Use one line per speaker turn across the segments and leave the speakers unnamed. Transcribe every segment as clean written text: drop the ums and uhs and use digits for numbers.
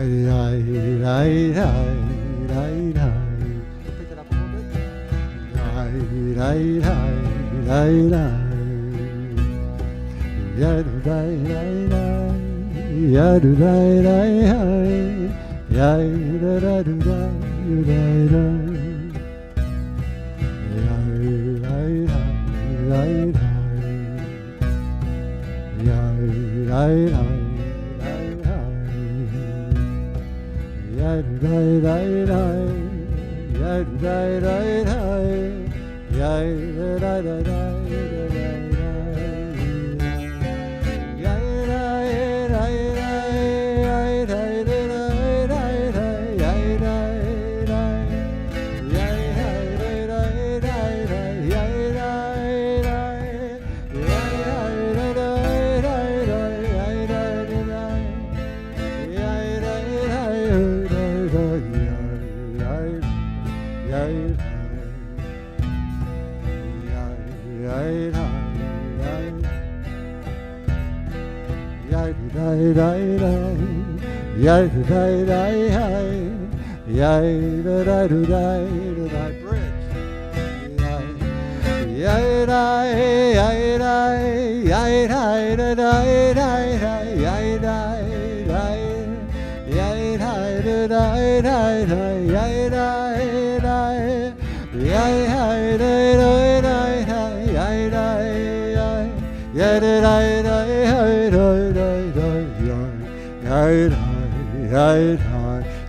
Pick it up a little bit.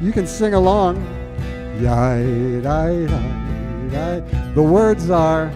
You can sing along. The words are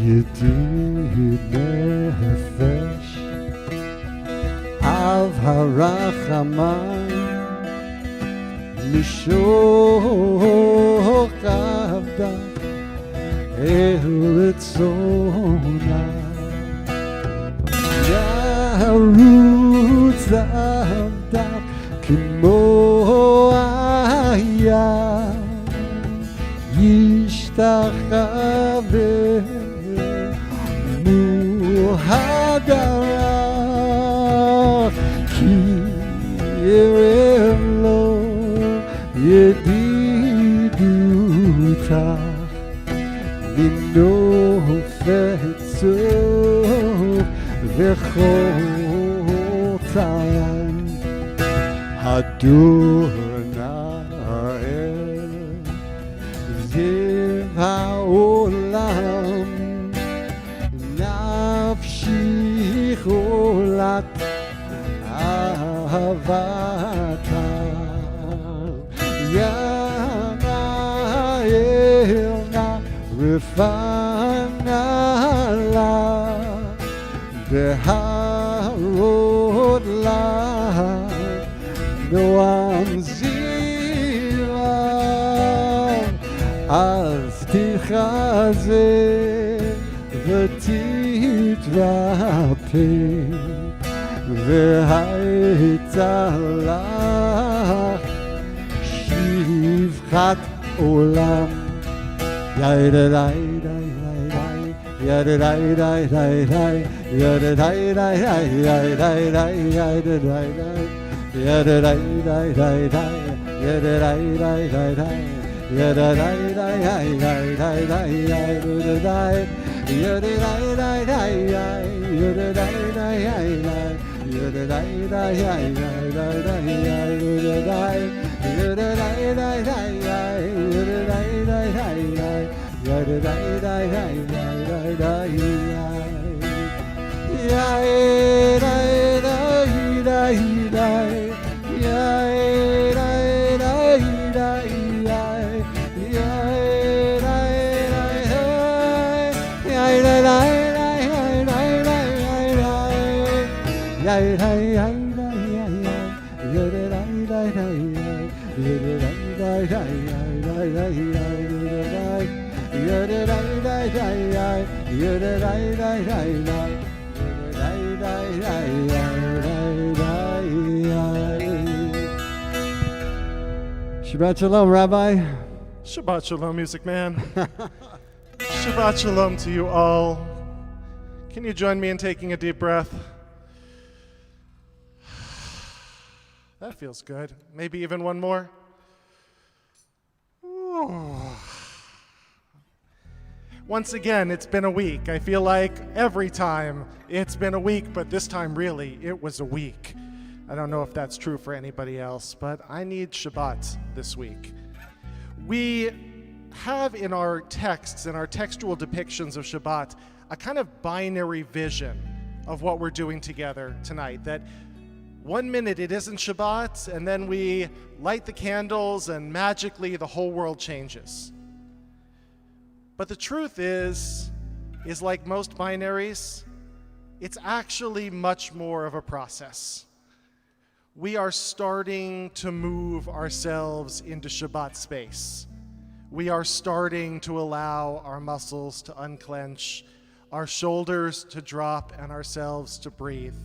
Yedid nefesh av harachamim mishoch avda el ritzona yarutz avda kimo ayam yishtachaveh Hadarach ki erev lo yedidutach minofet zov v'chotan Adonai ziv ha'olam Cholat Avata Yanaelna Rifanala Beharod La Noam Ziva Az Tichazeh V'titrape V'hayta lach Shivchat olam Yadadai-dai-dai-dai Yadadai-dai-dai-dai Yadadai-dai-dai Yadadai-dai-dai Yadadai-dai-dai Yadadai-dai-dai Yadadai-dai Shabbat Shalom, Rabbi.
Shabbat Shalom, music man. Shabbat Shalom to you all. Can you join me in taking a deep breath? That feels good. Maybe even one more. Ooh. Once again, it's been a week. I feel like every time it's been a week, but this time really, it was a week. I don't know if that's true for anybody else, but I need Shabbat this week. We have in our texts, in our textual depictions of Shabbat, a kind of binary vision of what we're doing together tonight. That 1 minute it isn't Shabbat, and then we light the candles and magically the whole world changes. But the truth is like most binaries, it's actually much more of a process. We are starting to move ourselves into Shabbat space. We are starting to allow our muscles to unclench, our shoulders to drop, and ourselves to breathe.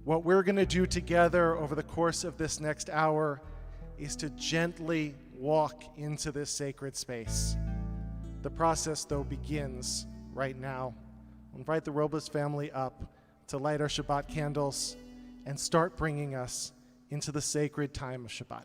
What we're going to do together over the course of this next hour is to gently walk into this sacred space. The process, though, begins right now. I'll invite the Robles family up to light our Shabbat candles and start bringing us into the sacred time of Shabbat.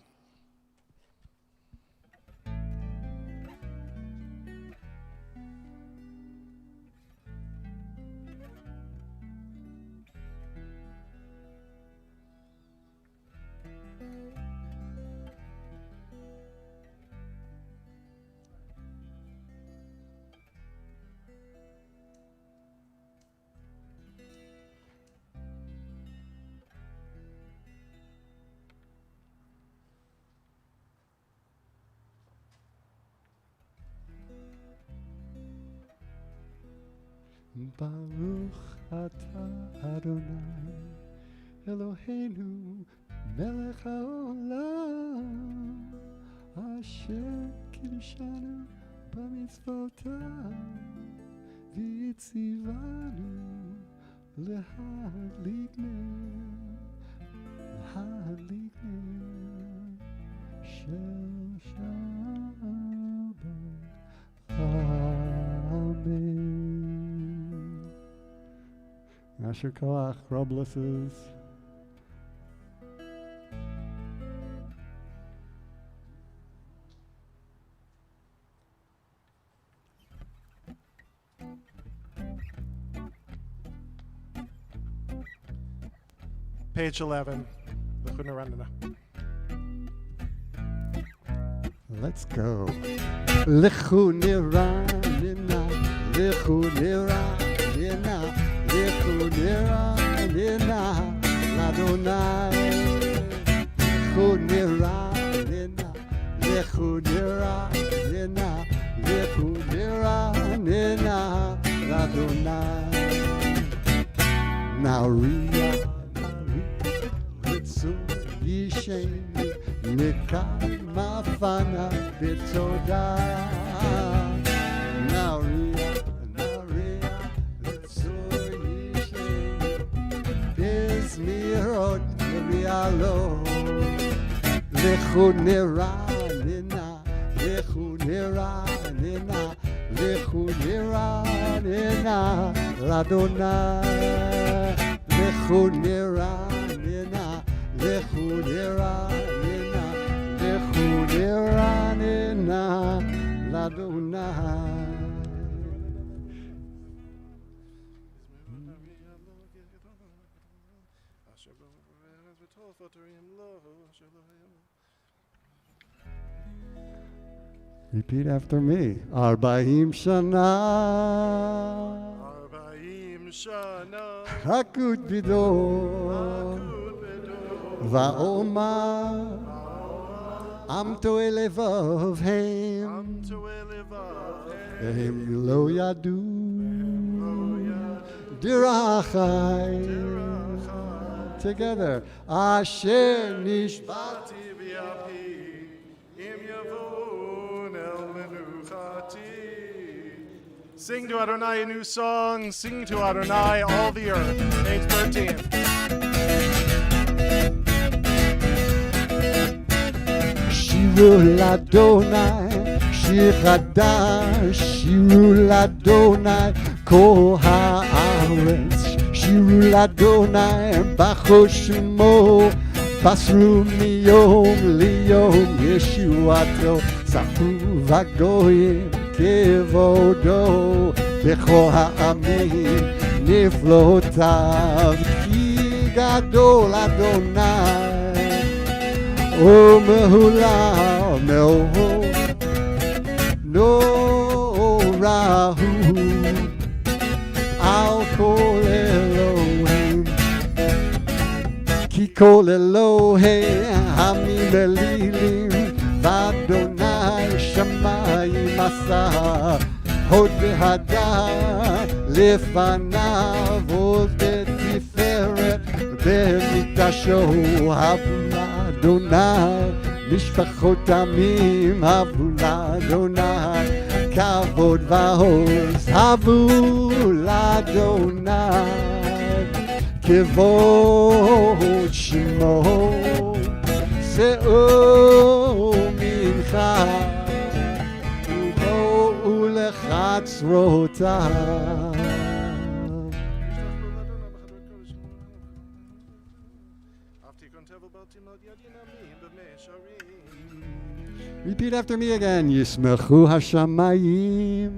Baruch atah Adonai Eloheinu melech haolam asher kiddushanu b'mitzvotav v'yitzivanu להדליק נר של שבת. Amen. Asher Koach, Robles's.
Page 11.
Let's go. Lechu niranina, lechu niranina, lechu niranina, l'Adonai. Lechu niranina, lechu niranina, lechu niranina, l'Adonai. Now Yisheni Nikama Fana Bitoda Naria Letso Yisheni Bismirot Rialo Lechu Niranina Lechu Niranina Lechu Niranina L'Adonai Lechu Niranina Lechu niranina, lechu niranina, l'Adonai. Repeat after me. Arba'im Shana. Hakut Bidor. Va'omar. Am Toelevav Hem. Hem Lo Yadu. Dirachai. Together. Asher Nishbati.
Sing to Adonai a new song. Sing to Adonai all the earth. Page 13.
Shiru l'Adonai, Shir Chadash, Shiru l'Adonai, Kol haaretz, Shiru l'Adonai, Bacho Shemo, Basru miyom liyom Yeshuato, Safu v'goyim kevodo, Bechol ha'amim niflotav, Ki gadol Adonai, O mehula me'oho, no rahu, al kol Elohim, ki kol Elohim hamim elilim, v'Adonai shamayim asa, hod v'hadar lefanav, od betiferet במקדשו הבו לאדוני, משפחות עמים הבו לאדוני, כבוד ועוז הבו לאדוני, כבוד שמו שאו מנחה, ובואו לחצרותיו. Repeat after me again. Yismechu hashamayim,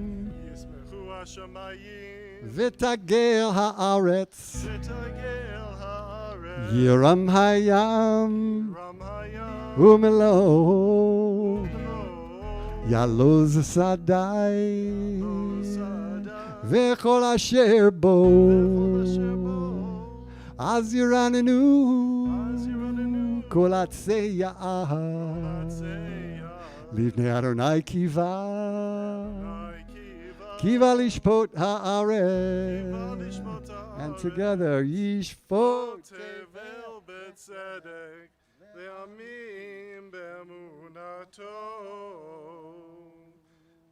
v'tagel haaretz, yiram hayam, umelo, yaloz sadai, v'chol asher bo, az yiranenu, kol atzei ya'ah. Livnei Adonai kiva, kiva lishpot haaretz, and together yishpot tevel betzedek, le'amim be'emunato.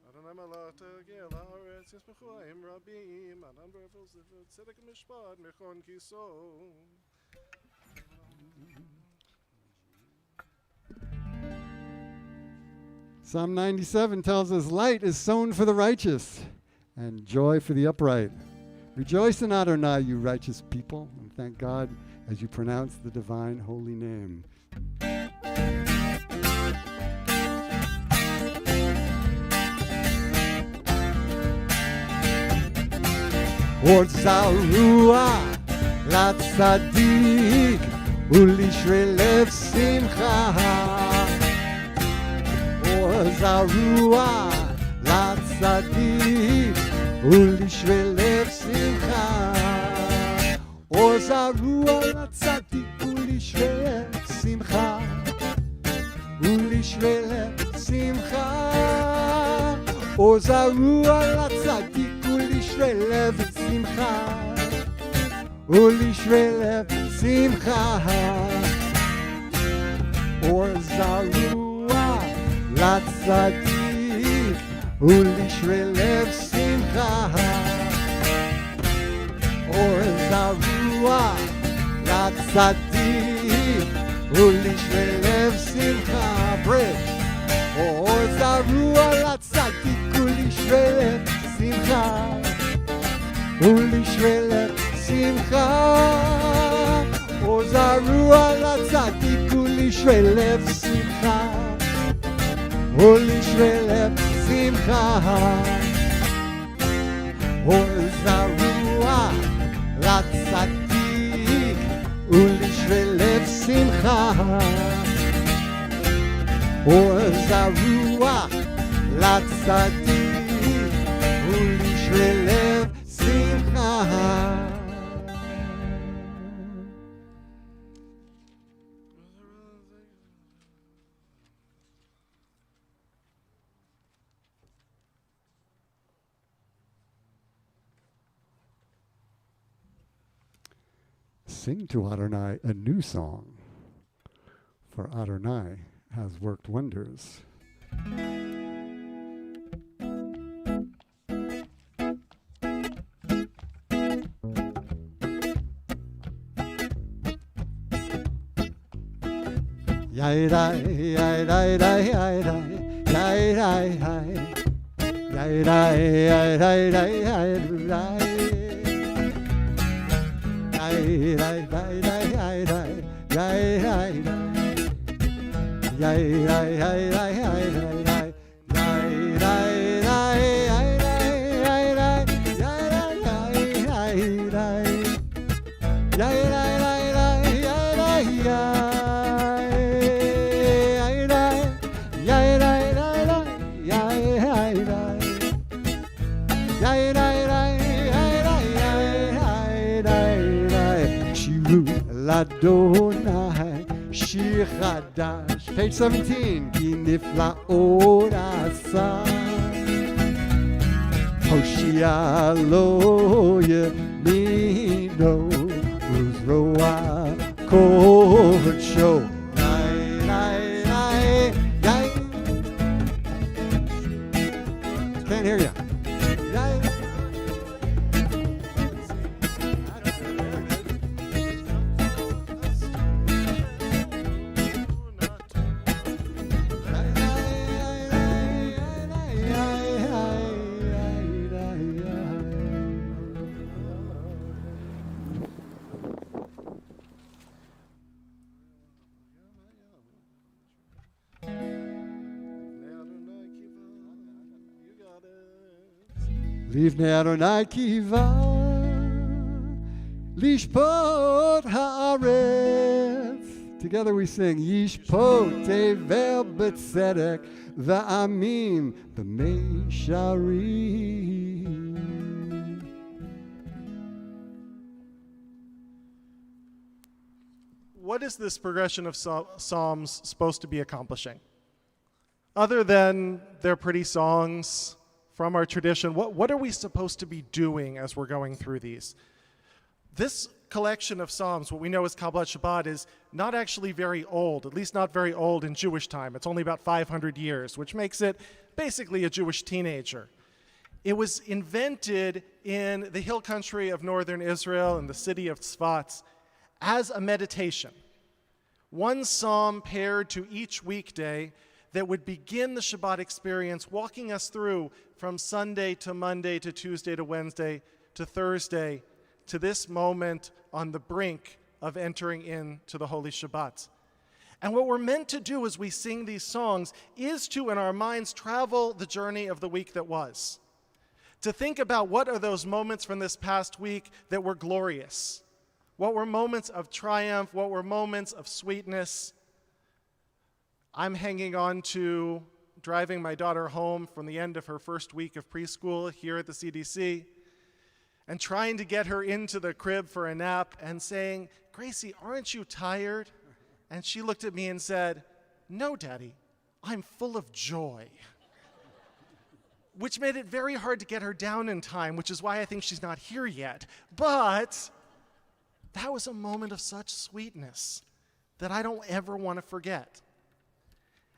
Adonai malach tegel haaretz, yismechu ha'im rabim, Adon berefel tzedek mishpat mechon kiso. Psalm 97 tells us light is sown for the righteous and joy for the upright. Rejoice in Adonai, you righteous people, and thank God as you pronounce the divine holy name. Or zarua latzadik ulishre lev simcha. Zarua latzadik ulishre lev simcha. Or zarua latzadik ulishre lev simcha. Ulishre lev simcha. Or zarua latzadik ulishre lev simcha. Ulishre lev simcha. Or zarua latzadik ulishre lev simcha. Or zarua latzadik ulishre lev simcha. Bridge. Or zarua latzadik ulishre lev simcha. Ulishre lev simcha. Or zarua latzadik ulishre lev simcha. Ulishre lev simcha. Or zarua latzadik ulishre lev simcha. בשדי ולשרי לב שמחה. Sing to Adonai a new song, for Adonai has worked wonders. Yai-dai, yai-dai, yai-dai, yai-dai, yai-dai, yai-dai, yai-dai. Adonai, Shir Chadash. Page 17. Ki niflaot asa, Hoshia lo yemino, Uzroa kodsho. Can't hear you. Livnei Adonai kiva lishpot haaretz. Together we sing Yishpot tevel b'tzedek va'amim b'meisharim.
What is this progression of psalms supposed to be accomplishing? Other than their pretty songs from our tradition, what are we supposed to be doing as we're going through these? This collection of psalms, what we know as Kabbalat Shabbat, is not actually very old, at least not very old in Jewish time. It's only about 500 years, which makes it basically a Jewish teenager. It was invented in the hill country of northern Israel in the city of Tzfat as a meditation. One psalm paired to each weekday that would begin the Shabbat experience, walking us through from Sunday to Monday to Tuesday to Wednesday to Thursday to this moment on the brink of entering into the Holy Shabbat. And what we're meant to do as we sing these songs is to, in our minds, travel the journey of the week that was. To think about what are those moments from this past week that were glorious. What were moments of triumph? What were moments of sweetness? I'm hanging on to driving my daughter home from the end of her first week of preschool here at the CDC and trying to get her into the crib for a nap and saying, "Gracie, aren't you tired?" And she looked at me and said, "No, Daddy, I'm full of joy." Which made it very hard to get her down in time, which is why I think she's not here yet. But that was a moment of such sweetness that I don't ever want to forget.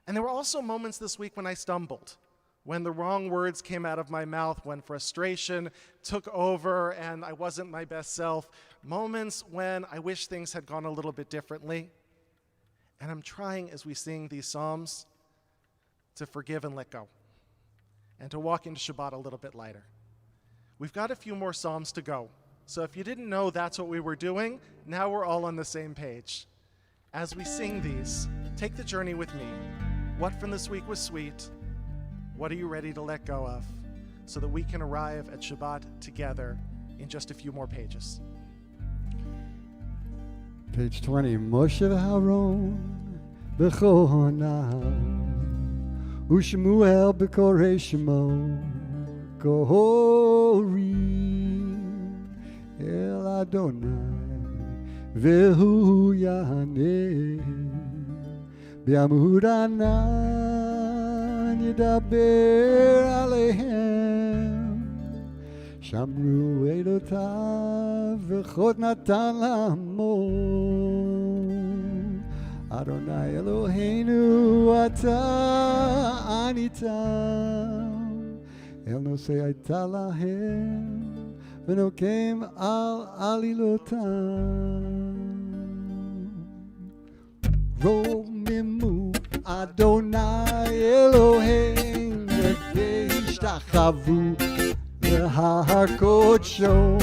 And there were also moments this week when I stumbled, when the wrong words came out of my mouth, when frustration took over and I wasn't my best self, moments when I wish things had gone a little bit differently. And I'm trying, as we sing these psalms, to forgive and let go, and to walk into Shabbat a little bit lighter. We've got a few more psalms to go. So if you didn't know that's what we were doing, now we're all on the same page. As we sing these, take the journey with me. What from this week was sweet? What are you ready to let go of so that we can arrive at Shabbat together in just a few more pages?
Page 20. Moshe v'Aaron b'chonam ושמואל בקורא שמו קוראים אל אדוני והוא יענה בעמוד ענן ידבר עליהם שמרו עדותיו וחות נתן לעמו אדוני אלוהינו אתה עניתם אל נושא הייתה להם ונוקם על עלילותם רוממו אדוני אלוהינו והשתחוו להר קודשו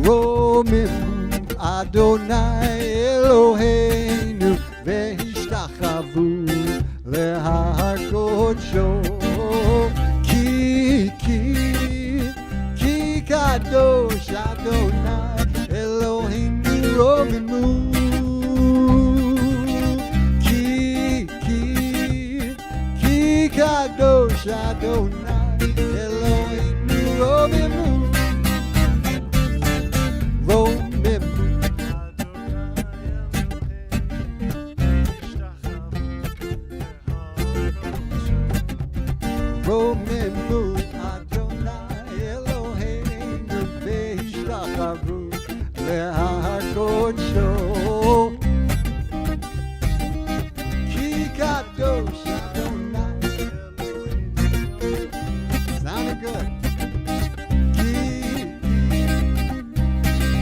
רוממו אדוני אלוהינו והשתחוו להר קודשו כי קדוש אדוני אלוהינו רוממו כי קדוש אדוני אלוהינו רוממו רוממו אדוני אלוהינו והשתחוו להר קודשו כי קדוש אדוני sounded good כי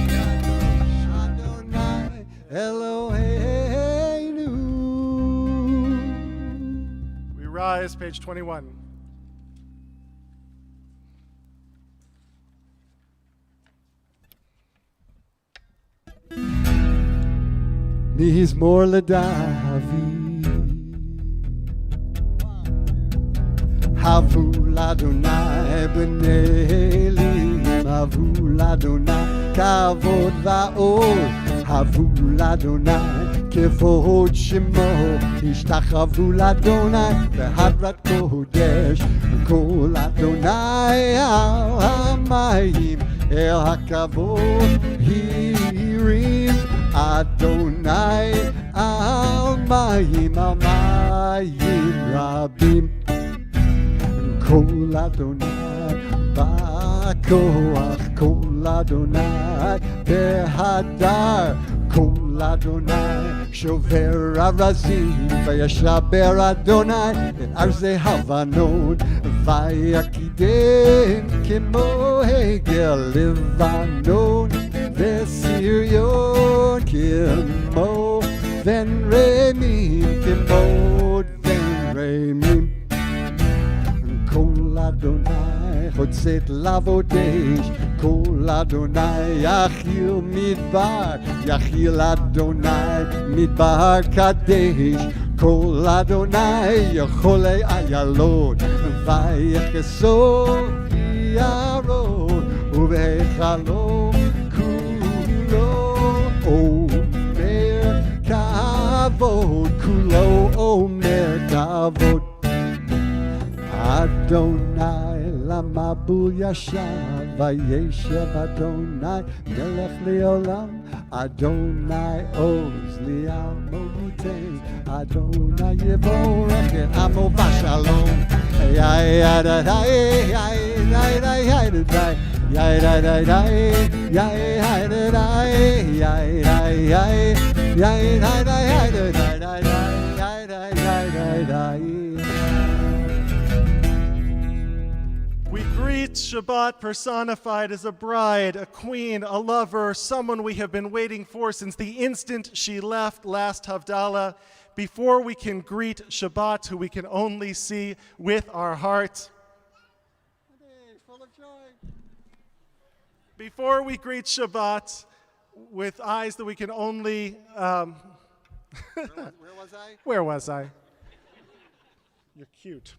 קדוש אדוני אלוהינו
We rise, page 21.
מזמור לדוד הבו לאדוני בני אלים הבו לאדוני כבוד ועול הבו לאדוני כבוד שמו השתחוו לאדוני בהדרת קודש כל אדוני על המים אל הכבוד הרים אדוני על מים רבים כל אדוני בכוח כל אדוני בהדר כל אדוני שובר ארזים וישבר אדוני את ארזי הבנון ויקידם כמו הגל לבנון וסיריון כמו בן רמים כמו בן רמים כל אדוני חוצת לעבוד אש כל אדוני יחיל מדבר יחיל אדוני מדבר קדש כל אדוני יכולי איילון ויחסו ירון ובהיכלו כולו אומר כבוד כולו אומר כבוד אדוני למבול ישב וישב אדוני מלך לעולם אדוני עוז לי אלמותי אדוני יבורך את עמו בשלום
We greet Shabbat personified as a bride, a queen, a lover, someone we have been waiting for since the instant she left last Havdalah. Before we can greet Shabbat, who we can only see with our heart. Before we greet Shabbat with eyes that we can only...
Where was I?
Where was I? You're cute.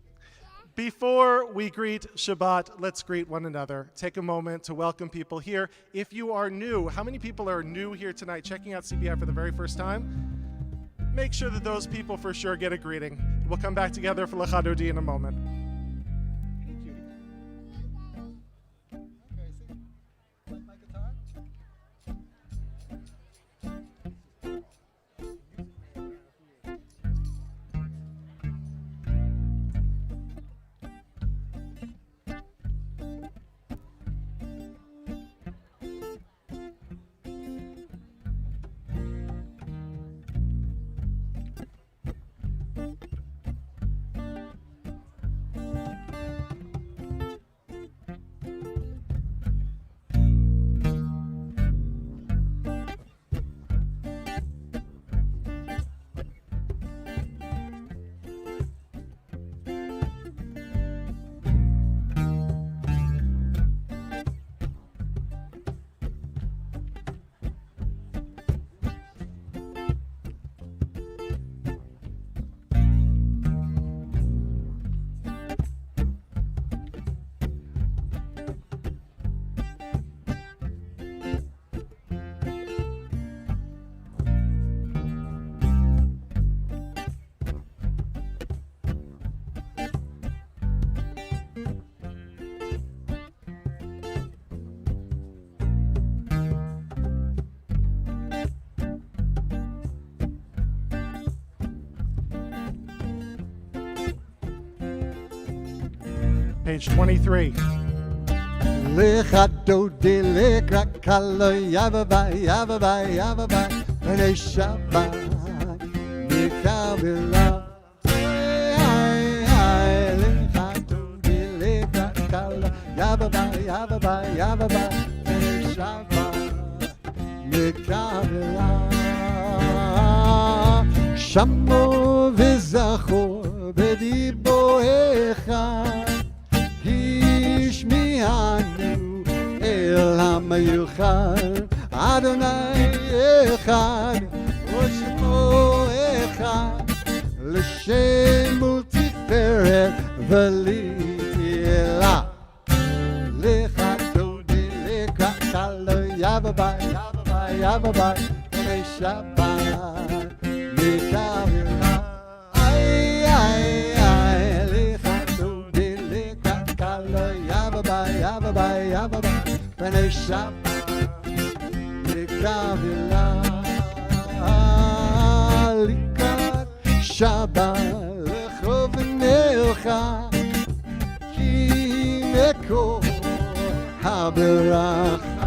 Before we greet Shabbat, let's greet one another. Take a moment to welcome people here. If you are new, how many people are new here tonight, checking out CBI for the very first time? Make sure that those people for sure get a greeting. We'll come back together for L'chadodi in a moment. Page 23.
L'chadodi l'krakalo yavavai yavavai yavavai b'nei Shabbat mikabela. L'chadodi l'krakalo yavavai yavavai yavavai b'nei Shabbat mikabela. Shamo v'zachor b'diborecha השמיענו אל המיוחד, אדוני אחד ושמו אחד, לשם ולתפארת ולתהילה. לכדודי לקרקלו יבבי יבבי יבבי בני שבת מקרלה. איי איי איי לכדודי לקרקלו Yavabai, Yavabai, B'nei Shabbat, Mikavila, Likat Shabbat, L'chov V'neilcha, Ki Mekor HaBeracha,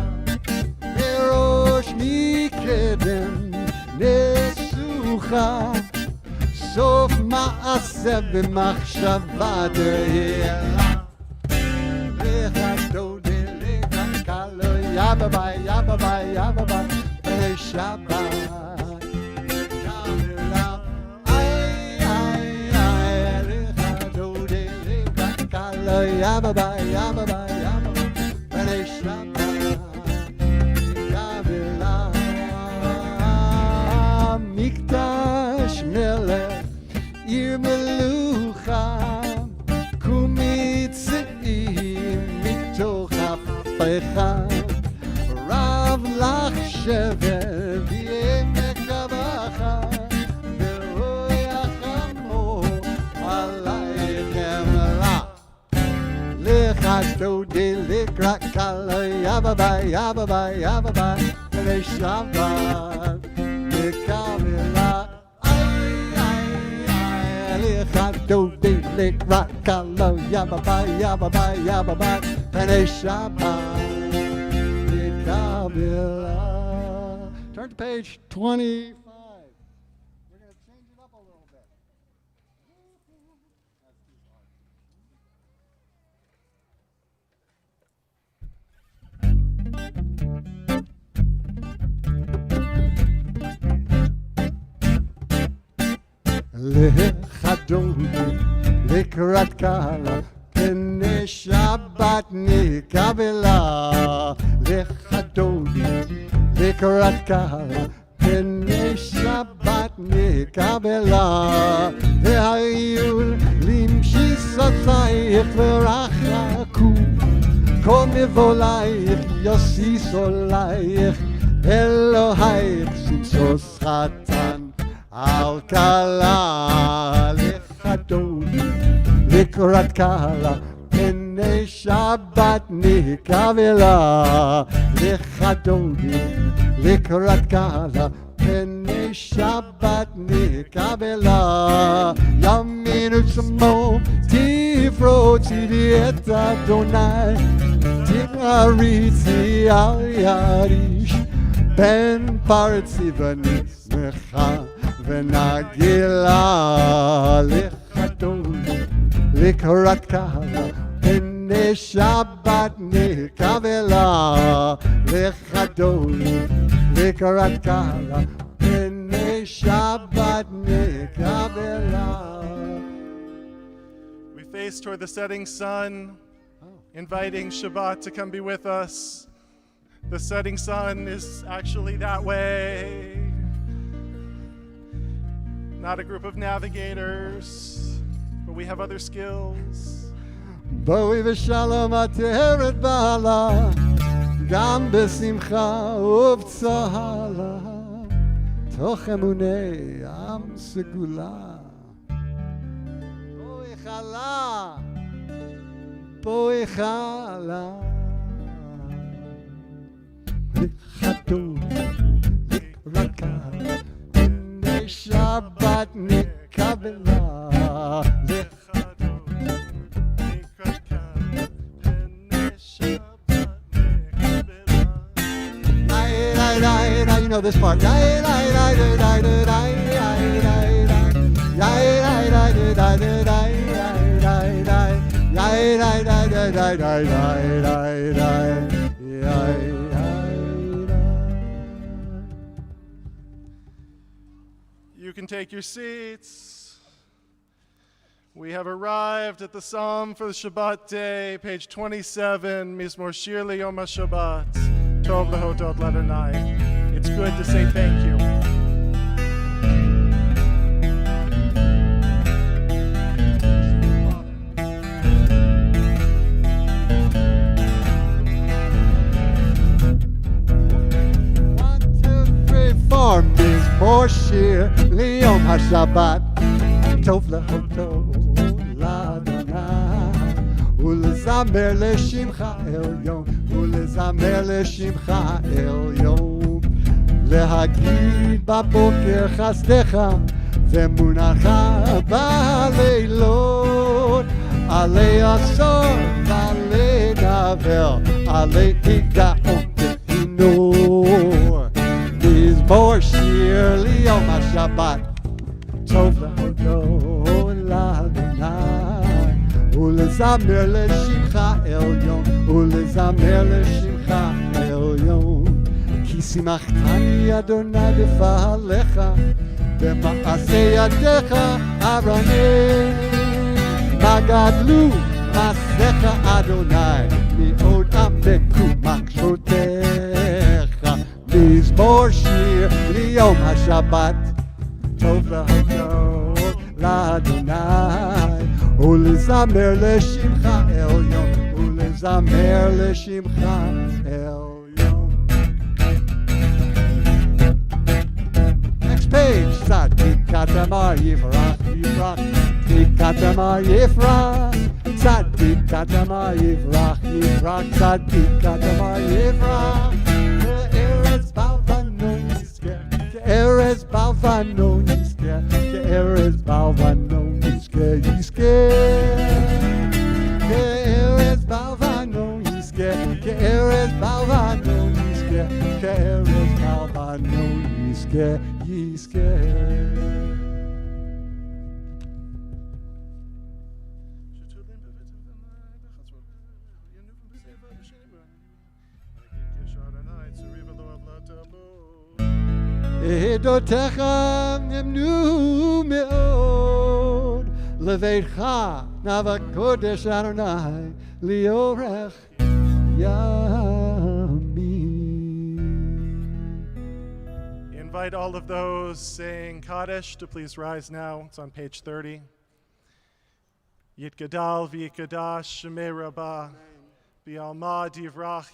Merosh Mikedem Nesucha, Sof Ma'aseh B'machshava De'ela. Yavabai, Yavabai, Yavabai, B'nei Shabbat, Mikavila. Ay, ay, ay, l'chadodi l'krakalo Yavabai, Yavabai, Yavabai, B'nei Shabbat, Mikavila. Mikdash melech, ir melucha, kumitzeim mitoch hafecha. Rav lach shevet v'yemek avacha v'royachamo alaychem la. L'chadodi l'krakalo yavabai yavabai yavabai b'nei Shabbat mikavila. Ay ay ay l'chadodi l'krakalo yavabai yavabai yavabai b'nei Shabbat. Turn to page 25. We're going to change it up a little bit. L'chadodi l'krat kala b'nei Shabbat nikabela. L'chadodi l'krat kala b'nei Shabbat nikabela. V'hayul limshisotayich v'rachaku kol mivolayich yosisolayich Elohayich simsos chatan al kala. Lechadoli, Likrat Kala, Pene Shabbat Nikavela, Lechadoli, Likrat Kala, Pene Shabbat Nikavela, Yaminu Samo, Tifro Tidiet Adonai, Timariti Al Yarish, Ben Paritzi Venismecha, Venagila, Lechadoli, Likrat Kala, Pene Shabbat Nikavela, Lechadoli, Likrat Kala, Pene Shabbat Nikavela.
We face toward the setting sun, inviting Shabbat to come be with us. The setting sun is actually that way. Not a group of navigators, but we have other skills.
Boi v'shalom ateret ba'ala, gam besimcha ub'tzahala, toch emunei am segula. Boi chala, boi chala, lichadol, likrakala, Pene Shabbat nikavela, you know this part.
You can take your seats. We have arrived at the Psalm for the Shabbat day, page 27, Mizmor Shir Liyom HaShabbat, Tov Lehodot Ladonai. It's good to say thank you.
Mizmor Shir Liyom HaShabbat, Tov Lehodot Ladonai, Ulezamer Leshimcha Elyon, Ulezamer Leshimcha Elyon, להגיד בבוקר חסדך ומונעך בלילות, עלי עשור ועלי נבל, עלי תגאון תהינור. מזמור שיר ליום השבת, טוב להודות לאדוני, ולזמר לשמך עליון, ולזמר לשמך עליון. כי שימחתני אדוני בפעליך, במעשה ידיך ארנה. מה גדלו מעשיך אדוני, מאוד עמקו מחשבותיך. מזמור שיר ליום השבת, טוב להודות לאדוני, ולזמר לשמך עליון, ולזמר לשמך עליון. Page, Tzadik Adamar Yifrach, Yifrach, Tzadik Adamar Yifrach, Tzadik Adamar Yifrach, Yifrach, Tzadik Adamar Yifrach. Eretz Balvano Nisker, Eretz Balvano Nisker, Eretz Balvano Nisker, Eretz Balvano Nisker, Eretz Balvano Nisker, Eretz Balvano Nisker. עדותיך נמנו מאוד, לביתך נא בקודש אדוני לאורך ימים.
Invite all of those saying Kaddish to please rise now. It's on page 30. Yitgadal v'yikadash shemei Rabbi v'yalma divrach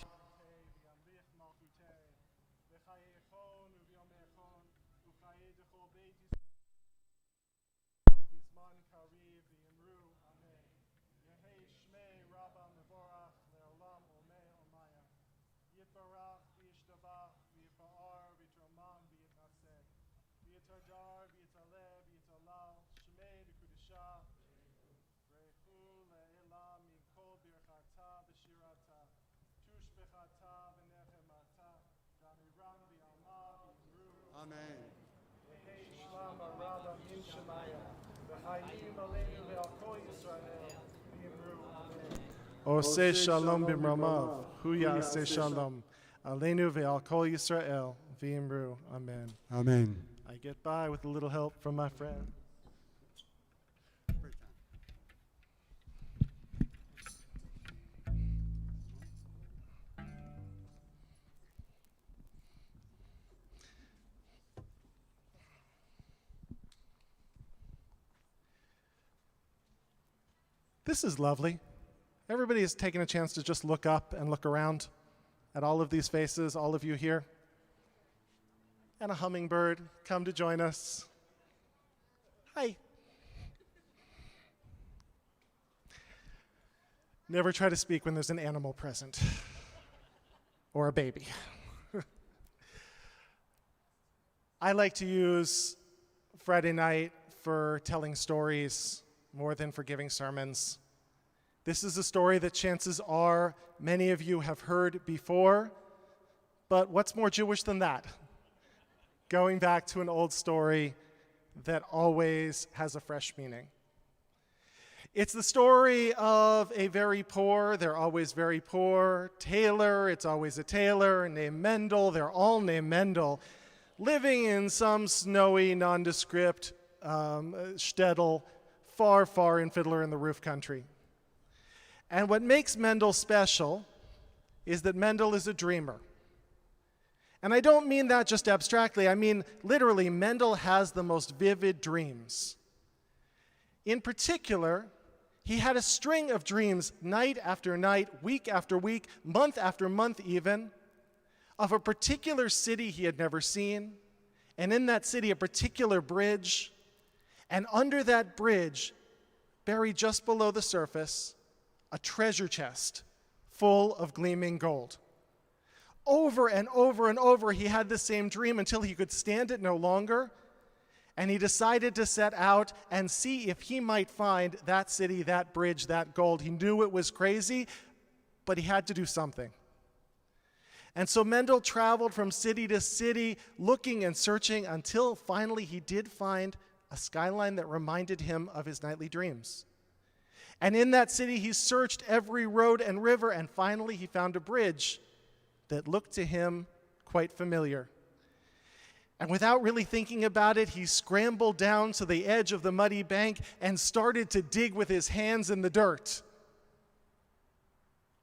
Oseh shalom b'mramav, hu ya'aseh shalom, aleinu ve'al kol Yisrael, v'imru, amen.
Amen.
I get by with a little help from my friend. This is lovely. Everybody is taking a chance to just look up and look around at all of these faces, all of you here. And a hummingbird come to join us. Hi. Never try to speak when there's an animal present or a baby. I like to use Friday night for telling stories more than for giving sermons. This is a story that chances are many of you have heard before, but what's more Jewish than that? Going back to an old story that always has a fresh meaning. It's the story of a very poor, they're always very poor, tailor, it's always a tailor, named Mendel, they're all named Mendel, living in some snowy, nondescript shtetl far, far in Fiddler in the Roof country. And what makes Mendel special is that Mendel is a dreamer. And I don't mean that just abstractly. I mean, literally, Mendel has the most vivid dreams. In particular, he had a string of dreams night after night, week after week, month after month even, of a particular city he had never seen, and in that city, a particular bridge, and under that bridge, buried just below the surface, a treasure chest full of gleaming gold. Over and over and over, he had the same dream until he could stand it no longer, and he decided to set out and see if he might find that city, that bridge, that gold. He knew it was crazy, but he had to do something. And so Mendel traveled from city to city, looking and searching until finally he did find a skyline that reminded him of his nightly dreams. And in that city, he searched every road and river, and finally he found a bridge that looked to him quite familiar. And without really thinking about it, he scrambled down to the edge of the muddy bank and started to dig with his hands in the dirt.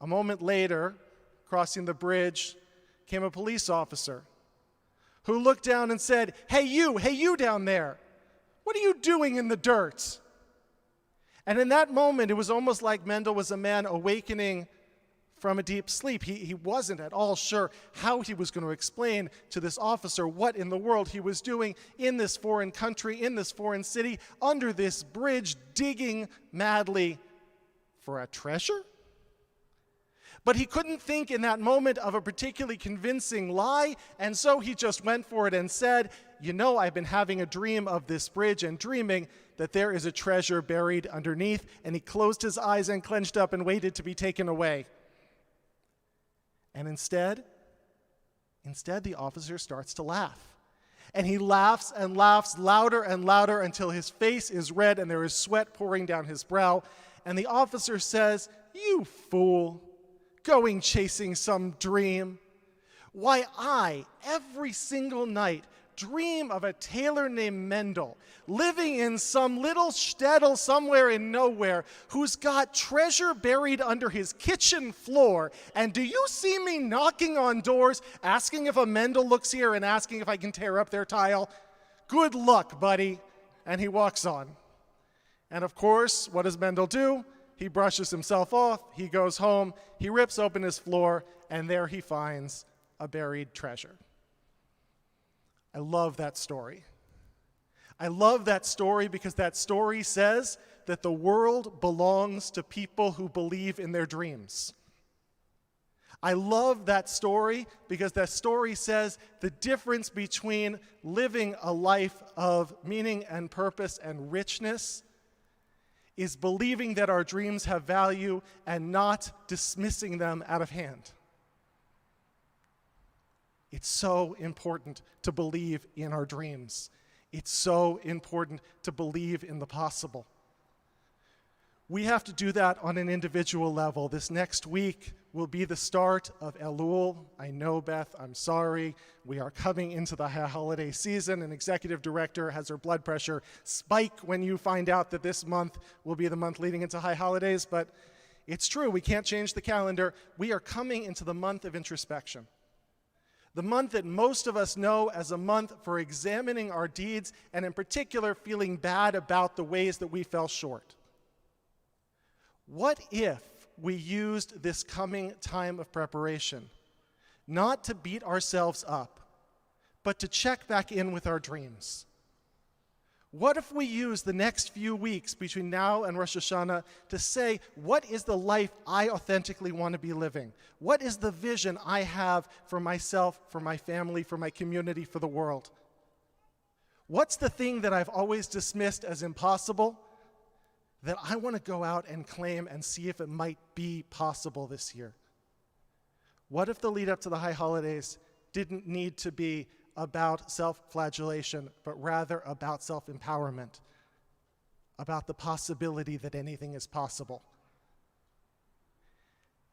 A moment later, crossing the bridge, came a police officer who looked down and said, hey you down there, what are you doing in the dirt?" And in that moment, it was almost like Mendel was a man awakening from a deep sleep. He wasn't at all sure how he was going to explain to this officer what in the world he was doing in this foreign country, in this foreign city, under this bridge, digging madly for a treasure. But he couldn't think in that moment of a particularly convincing lie, and so he just went for it and said, I've been having a dream of this bridge and dreaming that there is a treasure buried underneath, and he closed his eyes and clenched up and waited to be taken away. And instead, the officer starts to laugh. And he laughs and laughs louder and louder until his face is red and there is sweat pouring down his brow. And the officer says, "You fool, going chasing some dream. Why, I, every single night, dream of a tailor named Mendel, living in some little shtetl somewhere in nowhere, who's got treasure buried under his kitchen floor. And do you see me knocking on doors, asking if a Mendel looks here and asking if I can tear up their tile? Good luck, buddy." And he walks on. And of course, what does Mendel do? He brushes himself off, he goes home, he rips open his floor, and there he finds a buried treasure. I love that story. I love that story because that story says that the world belongs to people who believe in their dreams. I love that story because that story says the difference between living a life of meaning and purpose and richness is believing that our dreams have value and not dismissing them out of hand. It's so important to believe in our dreams. It's so important to believe in the possible. We have to do that on an individual level. This next week will be the start of Elul. I know, Beth, I'm sorry. We are coming into the holiday season. An executive director has her blood pressure spike when you find out that this month will be the month leading into high holidays, but it's true. We can't change the calendar. We are coming into the month of introspection. The month that most of us know as a month for examining our deeds, and in particular, feeling bad about the ways that we fell short. What if we used this coming time of preparation not to beat ourselves up, but to check back in with our dreams? What if we use the next few weeks between now and Rosh Hashanah to say, what is the life I authentically want to be living? What is the vision I have for myself, for my family, for my community, for the world? What's the thing that I've always dismissed as impossible that I want to go out and claim and see if it might be possible this year? What if the lead up to the high holidays didn't need to be about self-flagellation, but rather about self-empowerment, about the possibility that anything is possible?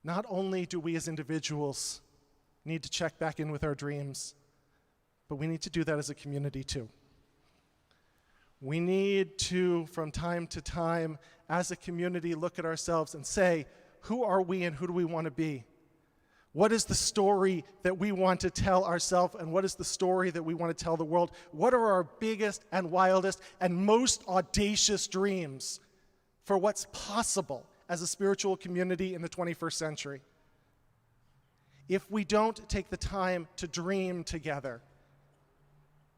Not only do we as individuals need to check back in with our dreams, but we need to do that as a community too. We need to, from time to time, as a community, look at ourselves and say, who are we and who do we want to be? What is the story that we want to tell ourselves, and what is the story that we want to tell the world? What are our biggest and wildest and most audacious dreams for what's possible as a spiritual community in the 21st century? If we don't take the time to dream together,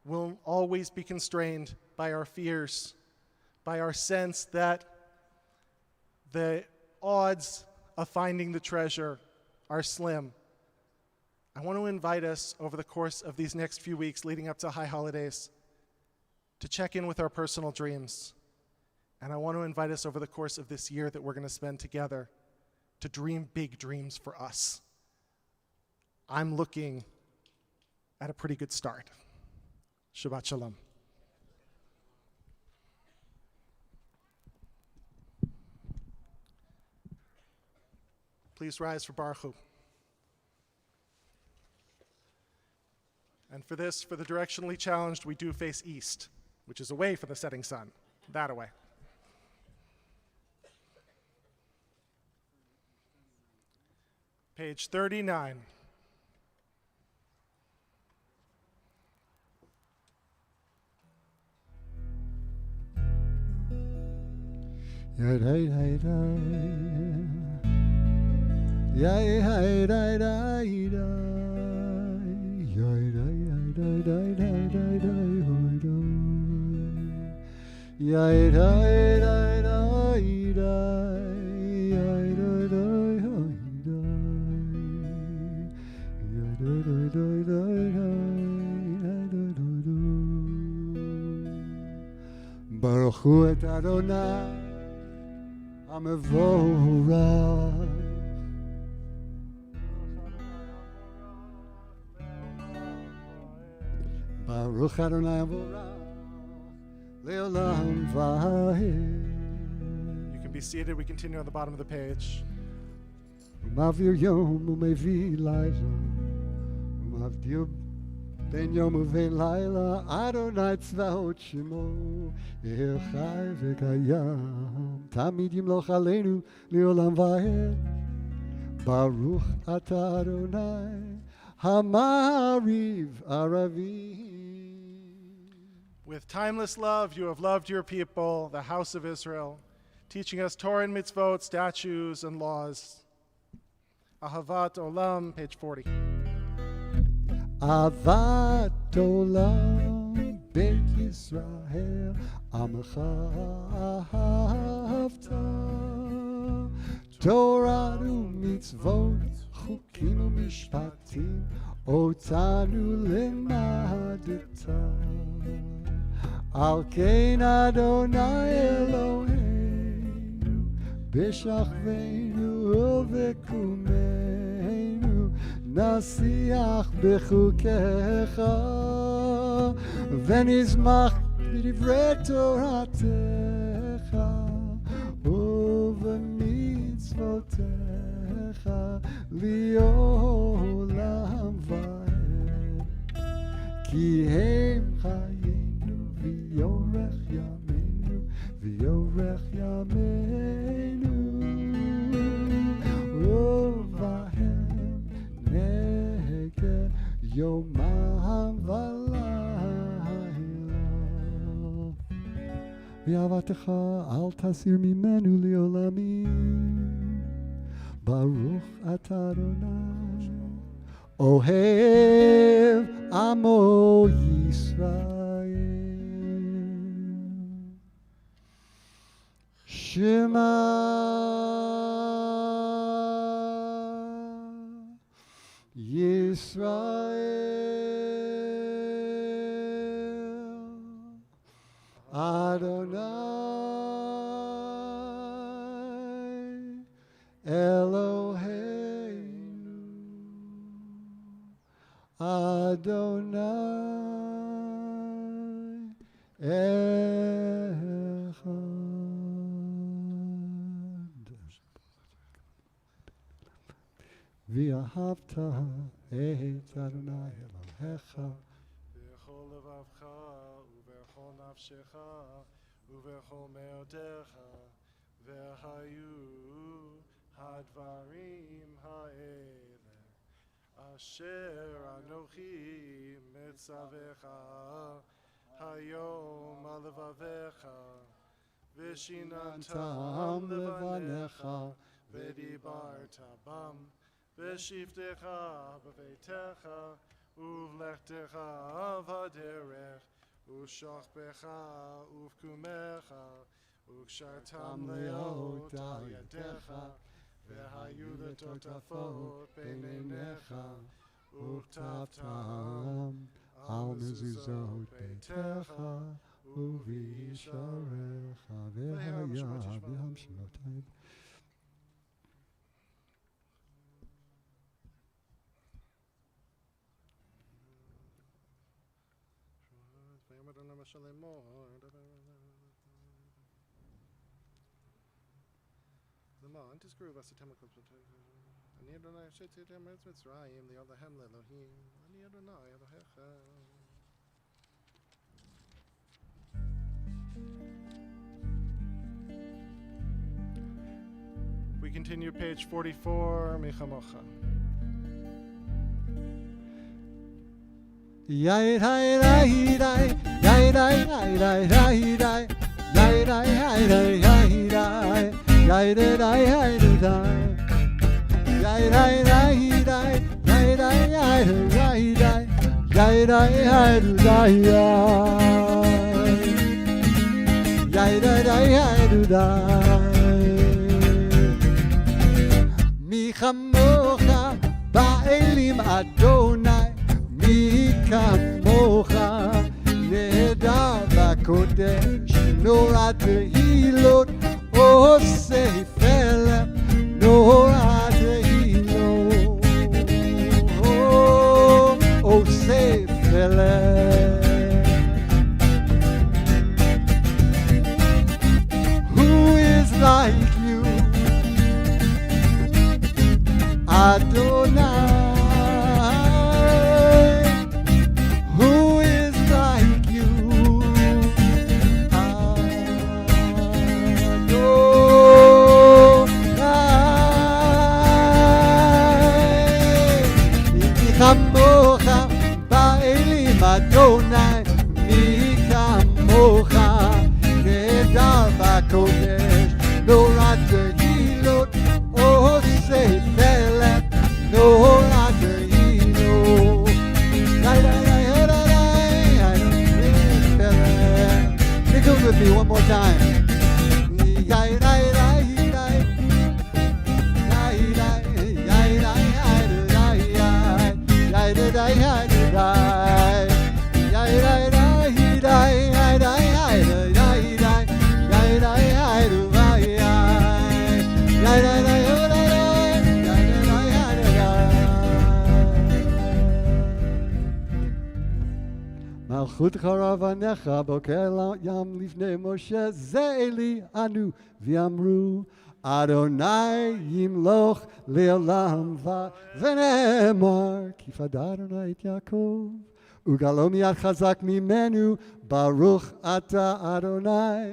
we'll always be constrained by our fears, by our sense that the odds of finding the treasure are slim. I want to invite us over the course of these next few weeks leading up to high holidays to check in with our personal dreams. And I want to invite us over the course of this year that we're going to spend together to dream big dreams for us. I'm looking at a pretty good start. Shabbat Shalom. Please rise for Baruch Hu. And for this, for the directionally challenged, we do face east, which is away from the setting sun. That away. Page 39.
Baruch Hu et Adonai HaMevorach. Baruch Adonai HaMevorach Le'olam Va'ed.
You can be seated. We continue on the bottom of the page.
Mavir Yom Umevi Laila Mavdir Ben Yom Uvein Laila Adonai Tzvaot Shemo Echai V'Kayam Tamid Yimloch Aleinu Le'olam Va'ed. Baruch Ata Adonai HaMa'ariv Aravi.
With timeless love, you have loved your people, the house of Israel, teaching us Torah and mitzvot, statutes and laws. Ahavat Olam, page 40.
Ahavat Olam, Beit Yisrael, Amecha Ahavta, Torah u'mitzvot, Chukim u'mishpatim, Otanu lemadeta. Al kein Adonai Eloheinu, B'shachveinu u'v'kumeinu, נשיח בחוקיך ונשמח בדברי תורתך ובמצוותיך לעולם ועד כי הם חיינו ויורך ימינו ויורך ימינו ובהם נגד יומם ולילה ואהבתך אל תסיר ממנו לעולמים ברוך אתה אדוני אוהב עמו ישראל שמע ישראל אדוני אלוהינו אדוני אחד ואהבת את אדוני אלוהיך
בכל לבבך ובכל נפשך ובכל מאודך והיו הדברים האלה אשר אנוכי מצווך היום על לבביך ושיננתם לבניך ודיברת בם בשבתך בביתך ובלכתך בדרך ושוכבך ובקומך וקשרתם להיות על ידיך והיו לטוטפות בין עיניך וכתבתם על מזוזות ביתך ובישעריך והיה בהמשלותיו למען תזכרו ועשיתם הכל אני אדוני שהוצאתם מארץ מצרים להיות להם לאלוהים אני אדוני אלוהיך We continue page 44 Michamocha
Yai dai dai dai dai dai dai dai dai dai dai dai dai dai dai dai dai dai dai Yai dai dai dai dai dai dai dai dai dai dai Yai dai dai dai Mi chamocha ba'elim Adonai Mi kamocha nehedar b'kodesh norat tehilot osei felem norat tehilot osei felem Who is like you Adonai Kamocha ba'elim Adonai mi kamocha nehedar b'kodesh norat tehilot osei felem norat tehilot Sing it with me one more time מלכות חרב עניך בוקר ים לפני משה זה אלי אנו ואמרו אדוני ימלוך לעולם ונאמר כי פדה אדוני את יעקב וגלו מיד חזק ממנו ברוך אתה אדוני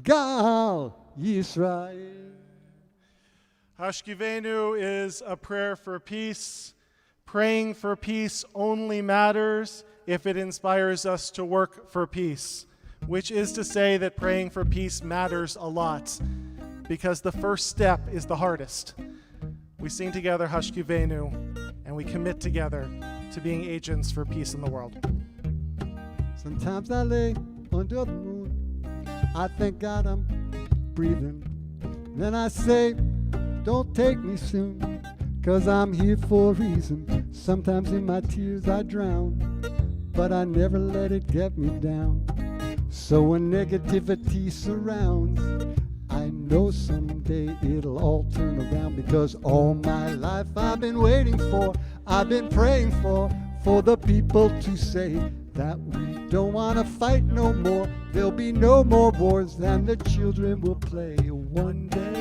גאל ישראל.
Hashkivenu is a prayer for peace. Praying for peace only matters if it inspires us to work for peace, which is to say that praying for peace matters a lot, because the first step is the hardest. We sing together Hashkivenu, and we commit together to being agents for peace in the world.
Sometimes I lay under the moon, I thank God I'm breathing. Then I say, don't take me soon, 'cause I'm here for a reason. Sometimes in my tears I drown, but I never let it get me down. So when negativity surrounds, I know someday it'll all turn around, because all my life I've been waiting for, I've been praying for the people to say that we don't want to fight no more. There'll be no more wars, and the children will play one day.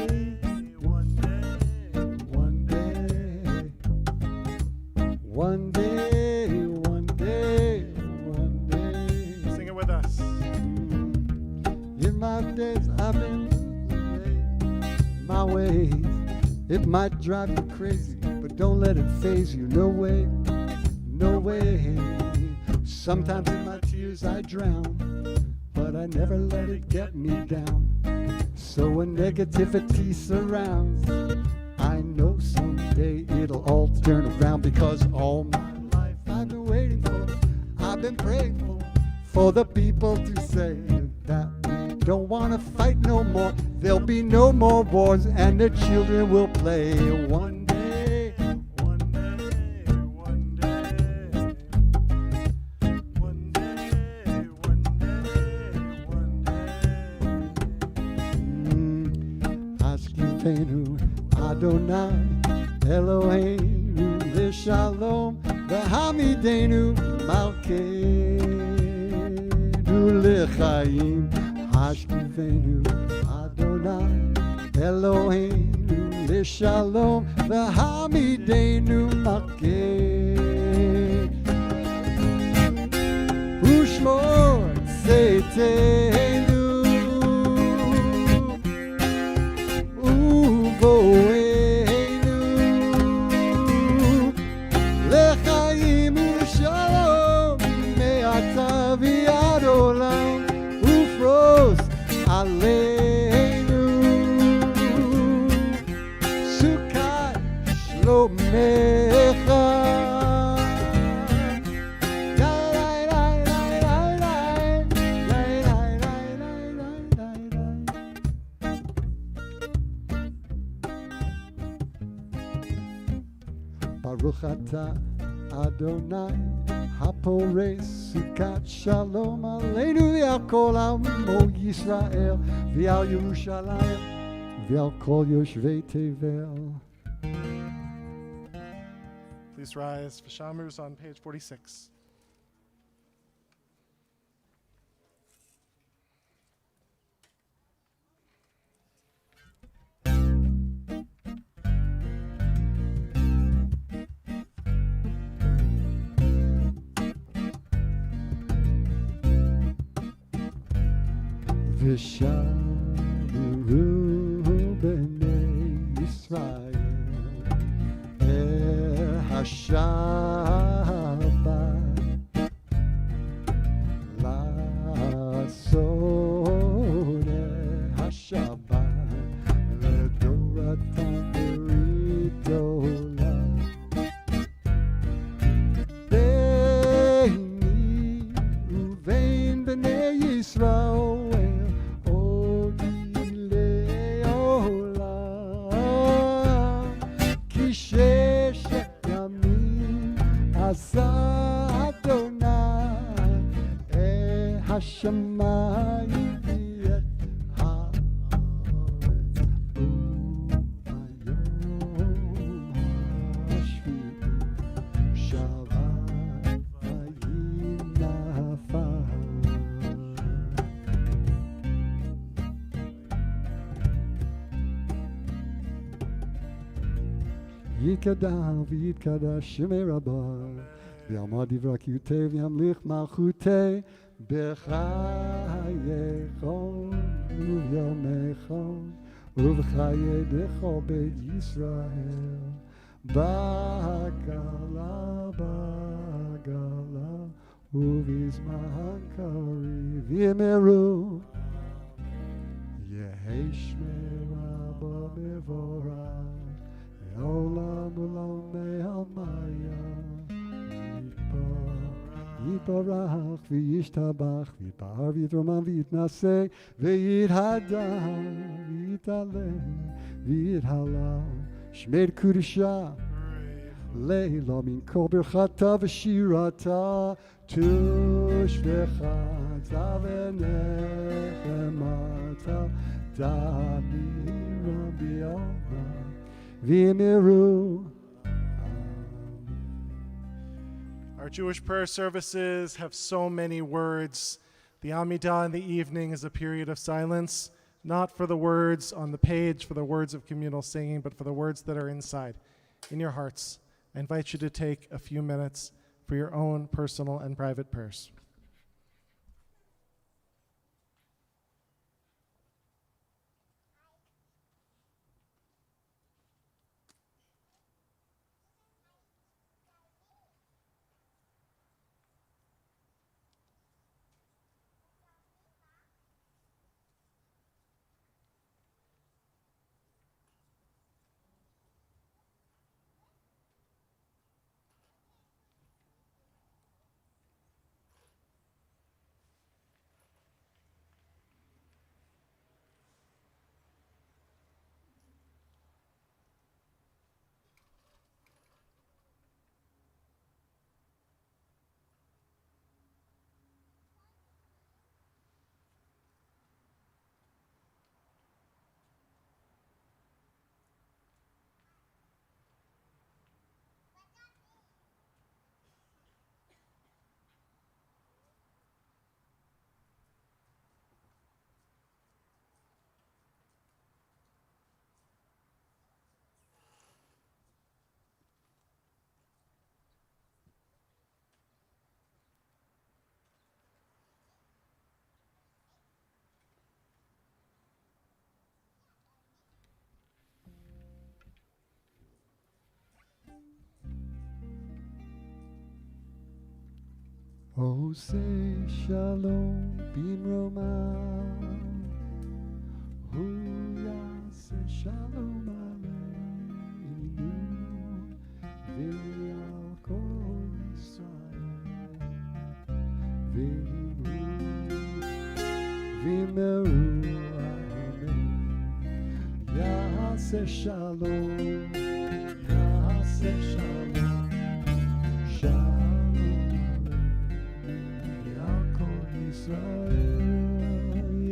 One day, one day, one day.
Sing it with us.
In my days I've been my ways. It might drive you crazy, but don't let it faze you. No way, no way. Sometimes in my tears I drown, but I never let it get me down. So when negativity surrounds, I know someday it'll all turn around, because all my life I've been waiting for, I've been praying for the people to say that we don't want to fight no more. There'll be no more wars, and the children will play one day.
One day, one day. One day, one day, one day.
Hashkivenu Adonai Eloheinu L'Shalom V'Hamidenu Malkeinu L'Chaim. Hashkivenu Adonai Eloheinu L'Shalom V'Hamidenu Malkeinu Ushmor Tzeitenu Uvoenu L'Chaim U'Shalom Me'ata v'ad olam Ufros Aleinu Sukkot Shlomecha. Baruch atah Adonai Hapores Sukkot Shalom Aleinu v'al kol amo Yisrael v'al Yerushalayim v'al kol yoshvei tevel.
Please rise for Shammuz on page 46.
V'shameru b'nei Yisrael Shabbat לעשות השבת לדורתם ברית עולם. ביני ובין בני ישראל עוד לעולם, כי ששת ימים עשה אדוני השמיים ואת הארץ, וביום השביעי שבת וינח יתקדם ויתקדש שמי רבה, ויעמוד דברכיותי וימליך מלכותי בחייך וביומך ובחיי דכל בית ישראל, בעגלה ובזמן קריב יאמרו, יהי שמי רבה מבורך לעולם ולעולם בעלמיה, יתברך וישתבח ויתפאר ויתרומם ויתנשא ויתהדר ויתעלה ויתהלל שמי קודשה לילה מן כל ברכתה ושירתה תושבחתה ונחמתה תמירה ביעלמה ויאמרו.
Our Jewish prayer services have so many words. The Amidah in the evening is a period of silence, not for the words on the page, for the words of communal singing, but for the words that are inside, in your hearts. I invite you to take a few minutes for your own personal and private prayers.
Oh, say shalom bimroma, hu yaseh shalom aleinu, v'al kol Yisrael, v'meru amen. Yaseh shalom, yaseh shalom, shalom Israel,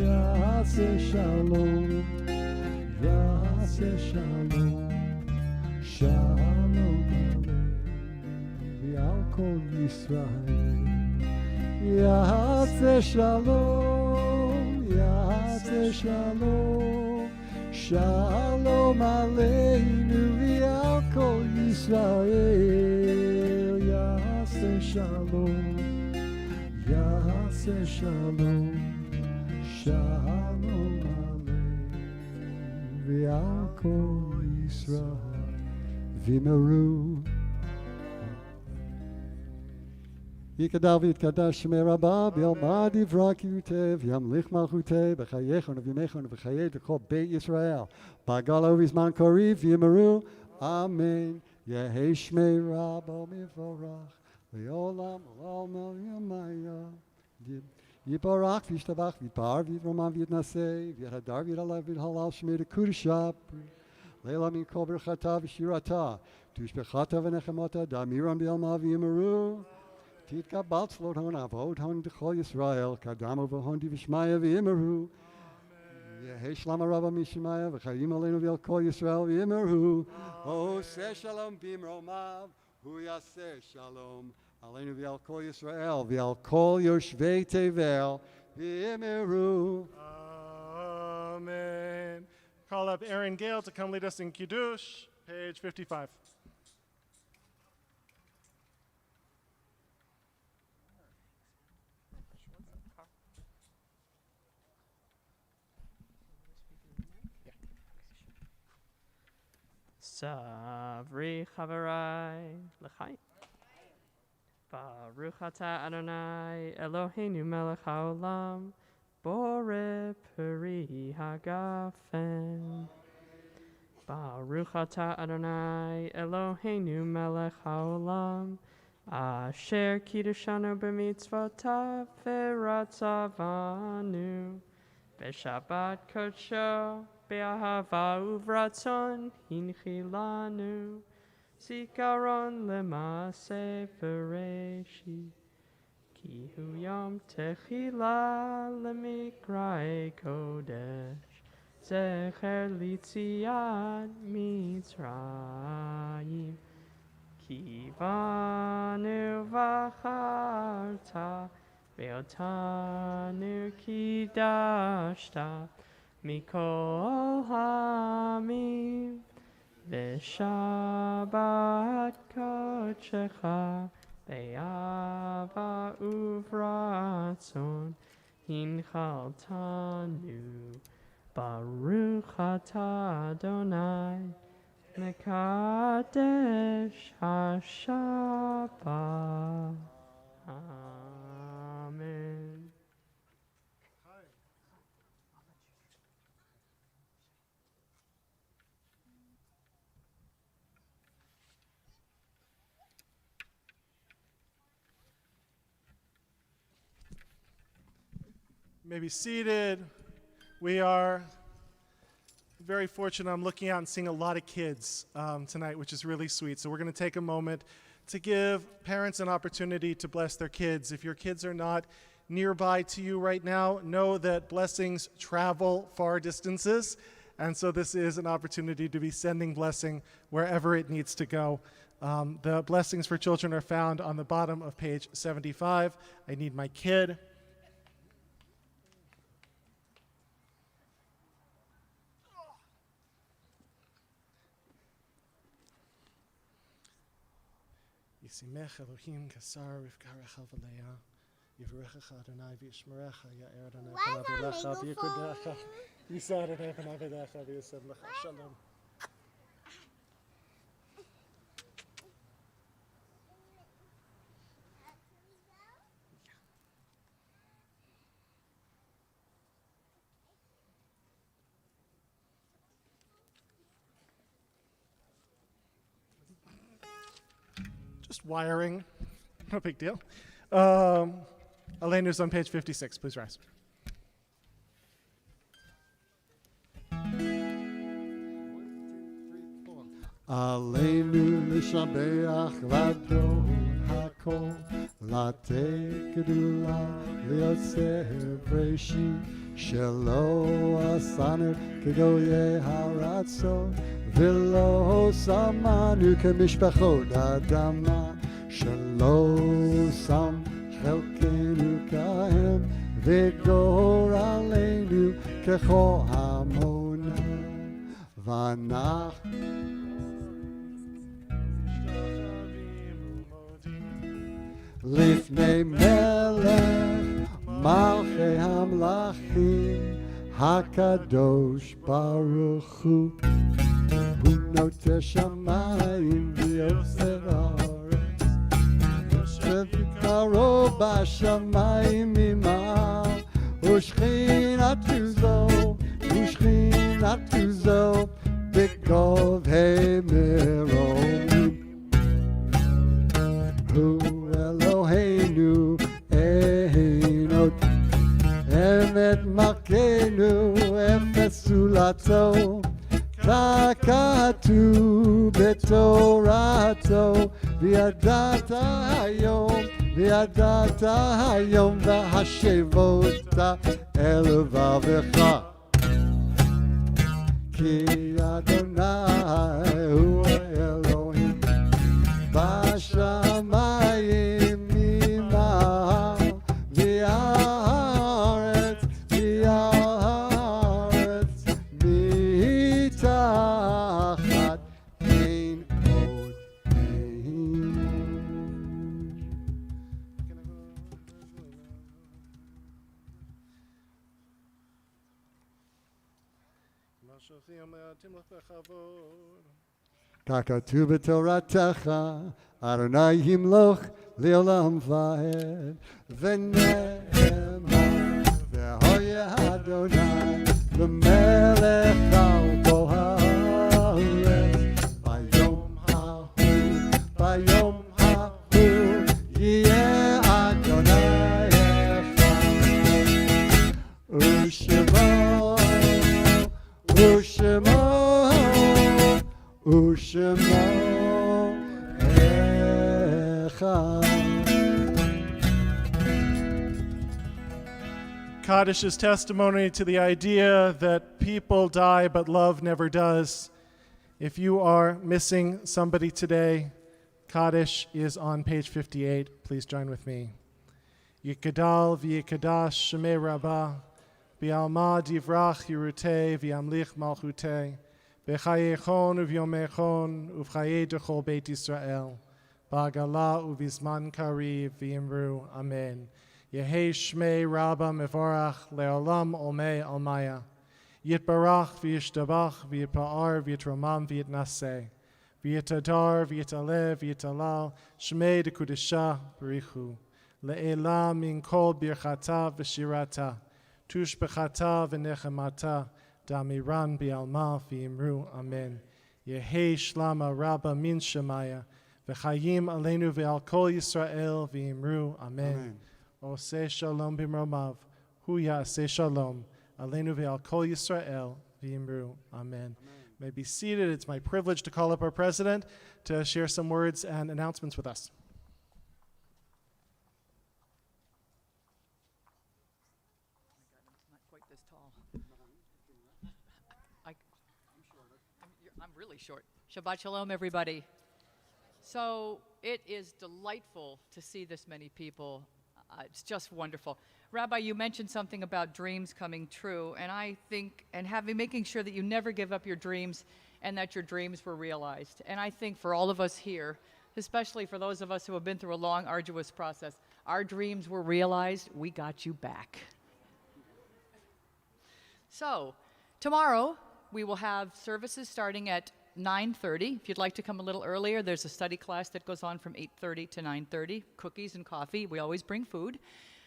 Yaseh shalom, Yaseh shalom, shalom aleinu al kol Yisrael. Yaseh shalom, Yaseh shalom, shalom aleinu al kol Yisrael. Yaseh shalom, Yaseh shalom, shalom aleinu v'al kol Yisrael v'meru. Yikadal v'yitkadosh shmei Rabbi v'yalmad divrakiyutei v'yamlich malchutei b'chayechon v'yimechon v'chayei d'kol Beit Yisrael b'agala v'zman kariv v'ymeru. Amen. Yehi shmei Rabbi mivorach Leolam Olam Yamaya Yibarach Vishtabach Vidbar Vidroman Vidnasei Vidhadar Vidalav Vidhalal Shmei Kudusha Leila Min Kol Berchata V'Shirata Tushbechata V'Nechemata Damiram B'Yalma V'Yimeru Titka Baltzlot Hon Avod Hon D'Chol Yisrael Kadamo V'Hon D'Vishmaya V'Yimeru Yehi Shlama Rabba Mishmaya V'Chayim Aleinu V'Yal Kol Yisrael V'Yimeru Oh Seh Shalom Bimromav Hu Yaseh Shalom Aleinu v'al kol Yisrael v'al kol Yoshvei Tevel v'yemeru.
Amen. Call up Aaron Gale to come lead us in Kiddush, page 55.
Savri Chavarai L'chaim. Baruch atah Adonai Eloheinu melech haolam Borei peri hagafen. Baruch atah Adonai Eloheinu melech haolam Asher kiddushanu b'mitzvotav v'ratzavanu B'Shabbat kodsho b'ahava uvratzon hinchilanu Zikaron lemase v'reshi Ki hu yom techila lemikrae kodesh Zecher litziat Mitzrayim Ki banu v'acharta Ve'otanu kidashta Mikol hamim V'shabbat kodshecha Ve'ava uvratzon Hinchaltanu Baruch atah Adonai Mekadesh HaShabbat. Amen.
Maybe seated. We are very fortunate. I'm looking out and seeing a lot of kids tonight, which is really sweet. So we're going to take a moment to give parents an opportunity to bless their kids. If your kids are not nearby to you right now, know that blessings travel far distances. And so this is an opportunity to be sending blessing wherever it needs to go. The blessings for children are found on the bottom of page 75. I need my kid. Yisimech Elohim kasar v'karech v'leah Yivrechecha Adonai v'yishmerecha Ya'er Adonai v'lavilecha v'yikudecha Yisa Adonai v'navedecha v'yisem lecha shalom. Just wiring, no big deal. Elena's on page 56, please rise.
Aleinu l'shabeach l'adon hakol Latei gedula lioseh breshi Shelo asanu kegoye haratzon V'lo samanu kemishpachot adama Shelo sam chelkenu kahem V'gor aleinu kechol hamona Vanach Lifnei melech malchei hamlachim Hakadosh Baruch Hu Hu noteh shamayim v'yoser haaretz V'vikaro b'shamayim imal U'shchinatu zo b'govhei meromim Hu Eloheinu Einot Emet Malkeinu Efes Zulato Kakatu Betorato V'yadata hayom V'hashevota Elvavecha Ki Adonai Hu Elohim Bashamayim Imah V'aretz Mitachat Ein Od Ein Kakatu b'toratecha, Adonai himloch le'olam va'ed. V'ne'emar v'hoya Adonai l'melech al kol ha'aretz. Bayom ha'hu, bayom ha'hu, yeh Adonai echad. U'shemo, u'shemo, u'shemo echad.
Kaddish is testimony to the idea that people die but love never does. If you are missing somebody today, Kaddish is on page 58. Please join with me. Yikadal v'yikadash shemei Rabba, v'yalma divrach yirutei v'yamlich malchutei, v'chayechon uv'yomechon uv'chayei dechol Beit Yisrael, ba'agala uv'izman kariv v'yimru amen. Yehei shmei Rabba mevorach le'olam olmei almaya. Yitbarach v'yishtabach v'yitpa'ar v'yitromam v'yitnaseh. V'yitadar v'yitalev v'yitalal shmei dekudisha b'richu. Le'ela min kol birchata v'shirata. Tushbechata v'nechemata. Damiran bi'alma v'yimru amen. Yehei shlama Rabba min shemaya. V'chayim aleinu ve'al kol Yisrael v'yimru amen. Oseh shalom b'mromav, hu ya'aseh shalom, aleinu ve'al kol Yisrael, v'yimru, amen. May be seated. It's my privilege to call up our president to share some words and announcements with us.
Not quite this tall. I'm really short. Shabbat shalom, everybody. So it is delightful to see this many people. It's just wonderful. Rabbi, you mentioned something about dreams coming true, and I think, and making sure that you never give up your dreams and that your dreams were realized. And I think for all of us here, especially for those of us who have been through a long, arduous process, our dreams were realized. We got you back. So tomorrow we will have services starting at 9:30. If you'd like to come a little earlier, there's a study class that goes on from 8:30 to 9:30. Cookies and coffee. We always bring food.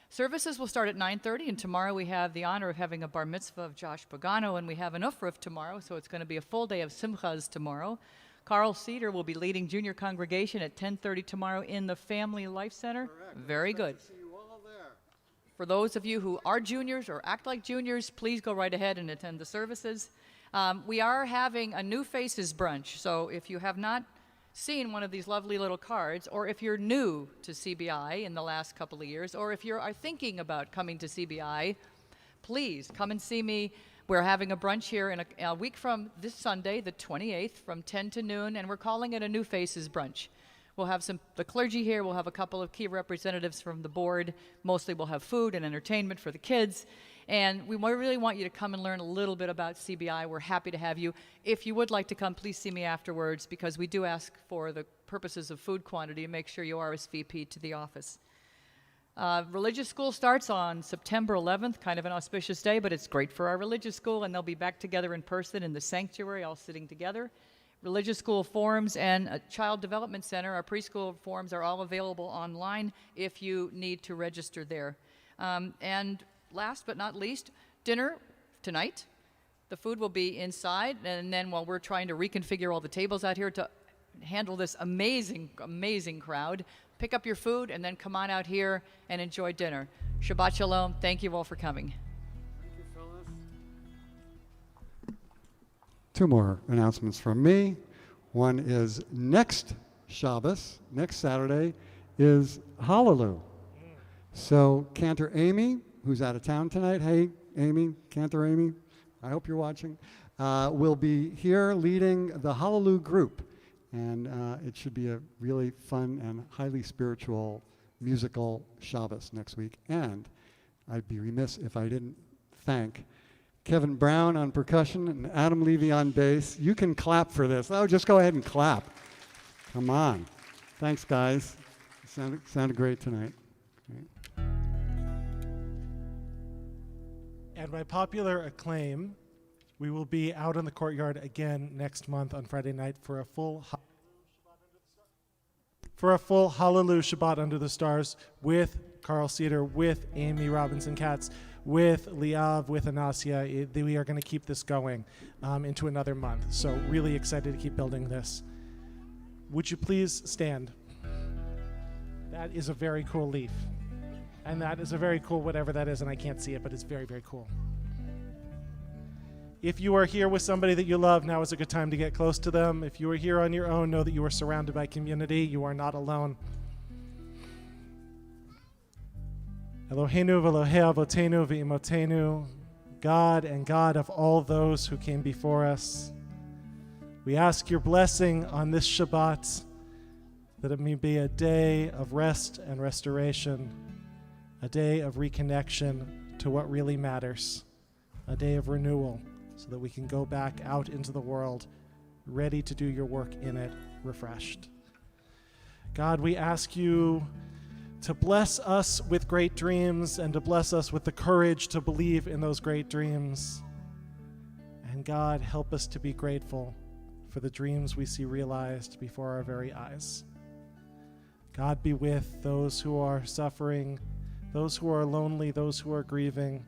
Services will start at 9:30, and tomorrow we have the honor of having a bar mitzvah of Josh Pagano, and we have an ufruf tomorrow, so it's going to be a full day of simchas tomorrow. Carl Cedar will be leading junior congregation at 10:30 tomorrow in the Family Life Center.
Correct.
Very good.
See you all there.
For those of you who are juniors or act like juniors, please go right ahead and attend the services. We are having a New Faces brunch, so if you have not seen one of these lovely little cards, or if you're new to CBI in the last couple of years, or if you are thinking about coming to CBI, please come and see me. We're having a brunch here in a week from this Sunday, the 28th, from 10 to noon, and we're calling it a New Faces brunch. We'll have the clergy here. We'll have a couple of key representatives from the board. Mostly we'll have food and entertainment for the kids. And we really want you to come and learn a little bit about CBI. We're happy to have you. If you would like to come, please see me afterwards, because we do ask for the purposes of food quantity to make sure you RSVP to the office. Religious school starts on September 11th, kind of an auspicious day, but it's great for our religious school, and they'll be back together in person in the sanctuary, all sitting together. Religious school forums and a child development center, our preschool forums, are all available online if you need to register there. And last but not least, dinner tonight. The food will be inside, and then while we're trying to reconfigure all the tables out here to handle this amazing, amazing crowd, pick up your food and then come on out here and enjoy dinner. Shabbat shalom. Thank you all for coming.
Thank you, Phyllis. Two more announcements from me. One is next Shabbos, next Saturday, is Hallelujah. So Cantor Amy, who's out of town tonight, hey Amy, Cantor Amy, I hope you're watching, will be here leading the Hallelujah group. And it should be a really fun and highly spiritual musical Shabbos next week. And I'd be remiss if I didn't thank Kevin Brown on percussion and Adam Levy on bass. You can clap for this. Oh, just go ahead and clap. Come on. Thanks, guys. Sounded great tonight. Great.
And by popular acclaim, We will be out in the courtyard again next month on Friday night for a full Hallelujah Shabbat Under the Stars with Carl Cedar, with Amy Robinson-Katz, with Liav, with Anasia. We are going to keep this going into another month. So really excited to keep building this. Would you please stand? That is a very cool leaf. And that is a very cool whatever that is, and I can't see it, but it's very, very cool. If you are here with somebody that you love, now is a good time to get close to them. If you are here on your own, know that you are surrounded by community. You are not alone. Eloheinu v'Elohei avotenu v'imotenu, God and God of all those who came before us. We ask your blessing on this Shabbat, that it may be a day of rest and restoration, a day of reconnection to what really matters, a day of renewal, so that we can go back out into the world, ready to do your work in it, refreshed. God, we ask you to bless us with great dreams and to bless us with the courage to believe in those great dreams. And God, help us to be grateful for the dreams we see realized before our very eyes. God, be with those who are suffering, those who are lonely, those who are grieving.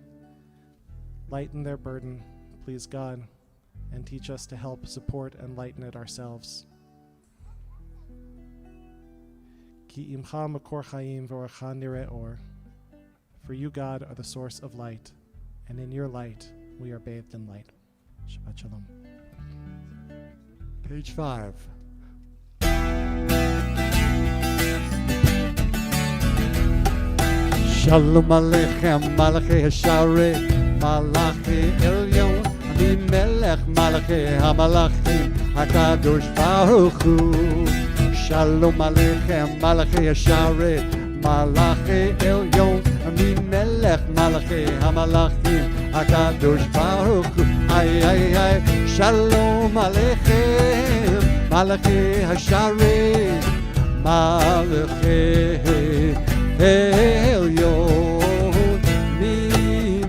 Lighten their burden, please, God, and teach us to help support and lighten it ourselves. Ki imcha makor chaim v'orecha nireh or. For you, God, are the source of light, and in your light we are bathed in light. Shabbat shalom.
Page 5. Shalom Aleichem, Malachi Hasharet, Malachi Elyon, Ami Melech, Malachi HaMalachim, HaKadosh Baruch Hu. Shalom Aleichem, Malachi Hasharet, Malachi Elyon, Ami Melech, Malachi HaMalachim, HaKadosh Baruch Hu. Ay, ay, ay, Shalom Aleichem, Malachi Hasharet, Malachi Elyon,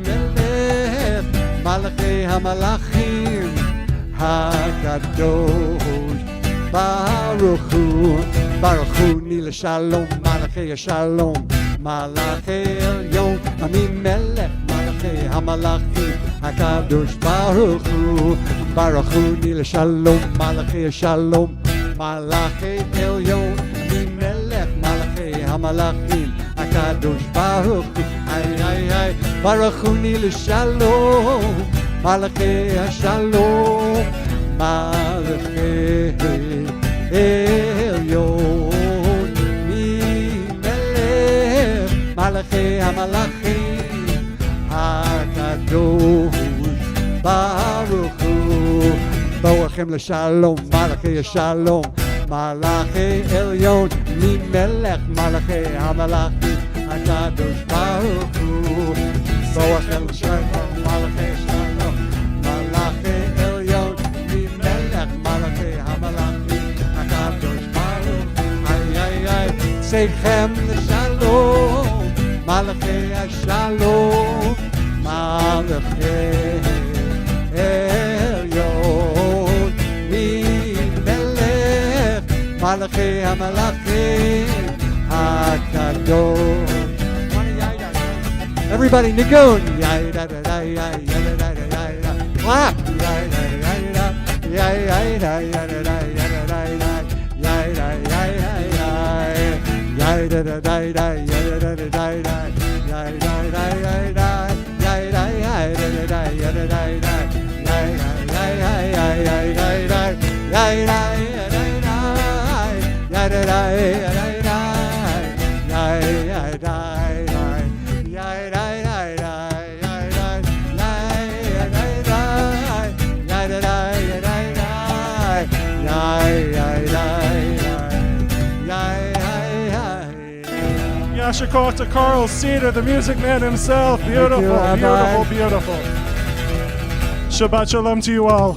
Melech, Malachi HaMalachim, HaKadosh Baruch Hu, Baruch Hu Nil Shalom, Malachi Shalom, Malachi Elyon, Ami Melech, Malachi HaMalachim, HaKadosh Baruch Hu, Baruch Hu Nil Shalom, Malachi Shalom, Malachi Elyon, Ami Melech, Malachi HaMalachim, HaKadosh Baruch Hu. Ay, ay, ay, Baruch Hu Nil Shalom, Malachi Shalom, Malachi Elyon, Melech, Malachi HaMalachim, HaKadosh Baruch Hu. Boachem l'shalom, Malachi Shalom, Malachi Elyon, Melech, Malachi HaMalachim, HaKadosh Baruch Hu. Boachem l'shalom, Malachi Shalom, Malachi Elyon, Melech, Malachi HaMalachim, HaKadosh Baruch Hu. Ay, ay, ay, Seichem l'shalom, Malachi Shalom, Malachi Elyon, Melech, Malachi HaMalachim, HaKadosh. Everybody, Nigun. Clap.
Yasher Koach to Carl Cedar, the music man himself. Beautiful,
Thank you,
beautiful,
Rabbi.
beautiful. Shabbat shalom to you all.